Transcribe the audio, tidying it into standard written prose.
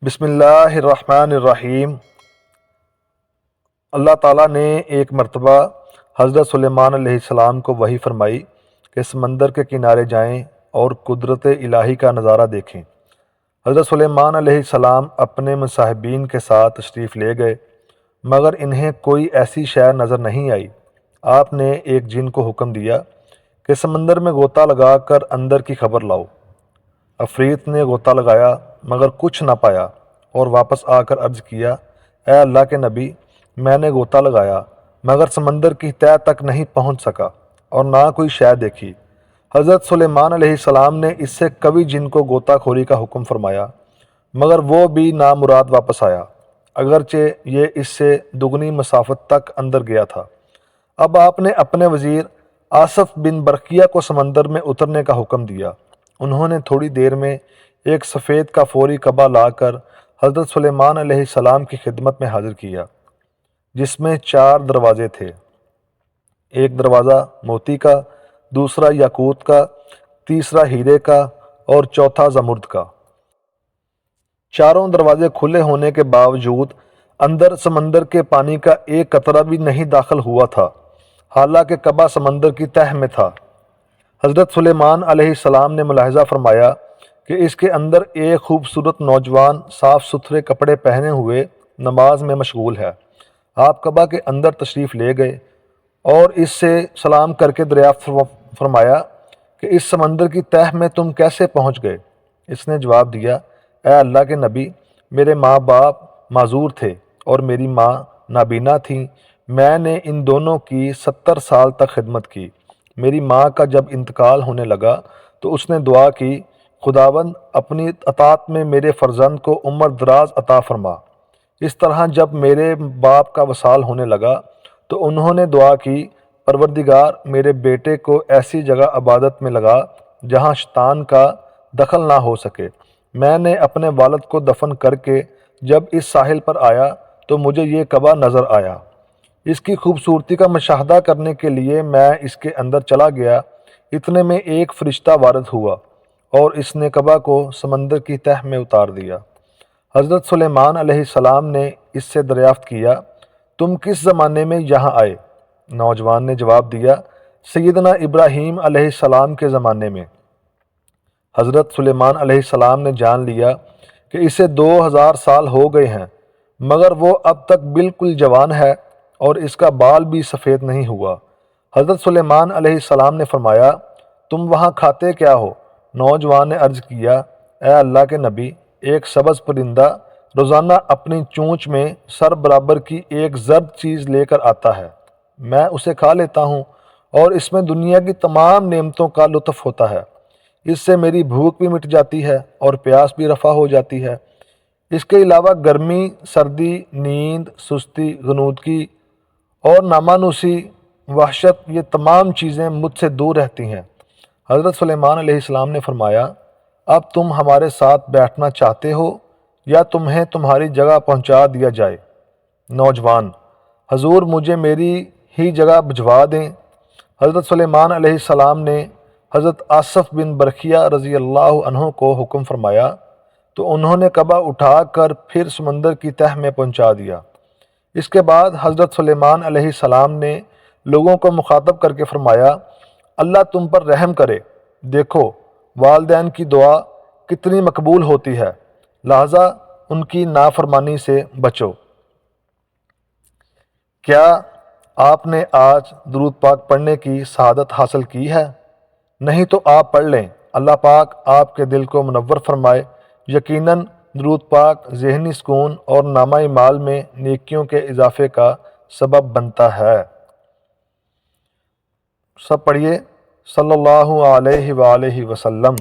بسم اللہ الرحمن الرحیم۔ اللہ تعالیٰ نے ایک مرتبہ حضرت سلیمان علیہ السلام کو وحی فرمائی کہ سمندر کے کنارے جائیں اور قدرت الہی کا نظارہ دیکھیں۔ حضرت سلیمان علیہ السلام اپنے مصاحبین کے ساتھ تشریف لے گئے، مگر انہیں کوئی ایسی شے نظر نہیں آئی۔ آپ نے ایک جن کو حکم دیا کہ سمندر میں غوطہ لگا کر اندر کی خبر لاؤ۔ عفریت نے غوطہ لگایا مگر کچھ نہ پایا اور واپس آ کر عرض کیا، اے اللہ کے نبی، میں نے غوطہ لگایا مگر سمندر کی تہہ تک نہیں پہنچ سکا اور نہ کوئی شے دیکھی۔ حضرت سلیمان علیہ السلام نے اس سے کبھی جن کو غوطہ خوری کا حکم فرمایا مگر وہ بھی نامراد واپس آیا، اگرچہ یہ اس سے دگنی مسافت تک اندر گیا تھا۔ اب آپ نے اپنے وزیر آصف بن برقیہ کو سمندر میں اترنے کا حکم دیا۔ انہوں نے تھوڑی دیر میں ایک سفید کا فوری کعبہ لا کر حضرت سلیمان علیہ السلام کی خدمت میں حاضر کیا، جس میں 4 دروازے تھے، ایک دروازہ موتی کا، دوسرا یاقوت کا، تیسرا ہیرے کا اور چوتھا زمرد کا۔ چاروں دروازے کھلے ہونے کے باوجود اندر سمندر کے پانی کا ایک قطرہ بھی نہیں داخل ہوا تھا، حالانکہ کعبہ سمندر کی تہہ میں تھا۔ حضرت سلیمان علیہ السلام نے ملاحظہ فرمایا کہ اس کے اندر ایک خوبصورت نوجوان صاف ستھرے کپڑے پہنے ہوئے نماز میں مشغول ہے۔ آپ کعبہ کے اندر تشریف لے گئے اور اس سے سلام کر کے دریافت فرمایا کہ اس سمندر کی تہہ میں تم کیسے پہنچ گئے؟ اس نے جواب دیا، اے اللہ کے نبی، میرے ماں باپ معذور تھے اور میری ماں نابینا تھیں۔ میں نے ان دونوں کی 70 سال تک خدمت کی۔ میری ماں کا جب انتقال ہونے لگا تو اس نے دعا کی، خداوند اپنی اطاعت میں میرے فرزند کو عمر دراز عطا فرما۔ اس طرح جب میرے باپ کا وصال ہونے لگا تو انہوں نے دعا کی، پروردگار میرے بیٹے کو ایسی جگہ عبادت میں لگا جہاں شیطان کا دخل نہ ہو سکے۔ میں نے اپنے والد کو دفن کر کے جب اس ساحل پر آیا تو مجھے یہ کعبہ نظر آیا۔ اس کی خوبصورتی کا مشاہدہ کرنے کے لیے میں اس کے اندر چلا گیا، اتنے میں ایک فرشتہ وارد ہوا اور اس نے کعبہ کو سمندر کی تہہ میں اتار دیا۔ حضرت سلیمان علیہ السلام نے اس سے دریافت کیا، تم کس زمانے میں یہاں آئے؟ نوجوان نے جواب دیا، سیدنا ابراہیم علیہ السلام کے زمانے میں۔ حضرت سلیمان علیہ السلام نے جان لیا کہ اسے 2000 سال ہو گئے ہیں، مگر وہ اب تک بالکل جوان ہے اور اس کا بال بھی سفید نہیں ہوا۔ حضرت سلیمان علیہ السلام نے فرمایا، تم وہاں کھاتے کیا ہو؟ نوجوان نے عرض کیا، اے اللہ کے نبی، ایک سبز پرندہ روزانہ اپنی چونچ میں سر برابر کی ایک زرد چیز لے کر آتا ہے، میں اسے کھا لیتا ہوں اور اس میں دنیا کی تمام نعمتوں کا لطف ہوتا ہے۔ اس سے میری بھوک بھی مٹ جاتی ہے اور پیاس بھی رفع ہو جاتی ہے۔ اس کے علاوہ گرمی، سردی، نیند، سستی، غنودگی اور نامانوسی، وحشت، یہ تمام چیزیں مجھ سے دور رہتی ہیں۔ حضرت سلیمان علیہ السلام نے فرمایا، اب تم ہمارے ساتھ بیٹھنا چاہتے ہو یا تمہیں تمہاری جگہ پہنچا دیا جائے؟ نوجوان، حضور مجھے میری ہی جگہ بھجوا دیں۔ حضرت سلیمان علیہ السلام نے حضرت آصف بن برقیہ رضی اللہ عنہ کو حکم فرمایا تو انہوں نے کعبہ اٹھا کر پھر سمندر کی تہہ میں پہنچا دیا۔ اس کے بعد حضرت سلیمان علیہ السلام نے لوگوں کو مخاطب کر کے فرمایا، اللہ تم پر رحم کرے، دیکھو والدین کی دعا کتنی مقبول ہوتی ہے، لہذا ان کی نافرمانی سے بچو۔ کیا آپ نے آج درود پاک پڑھنے کی سعادت حاصل کی ہے؟ نہیں تو آپ پڑھ لیں، اللہ پاک آپ کے دل کو منور فرمائے۔ یقیناً درود پاک ذہنی سکون اور نامہ اعمال میں نیکیوں کے اضافے کا سبب بنتا ہے۔ سب پڑھیے، صلی اللہ علیہ وآلہ وسلم۔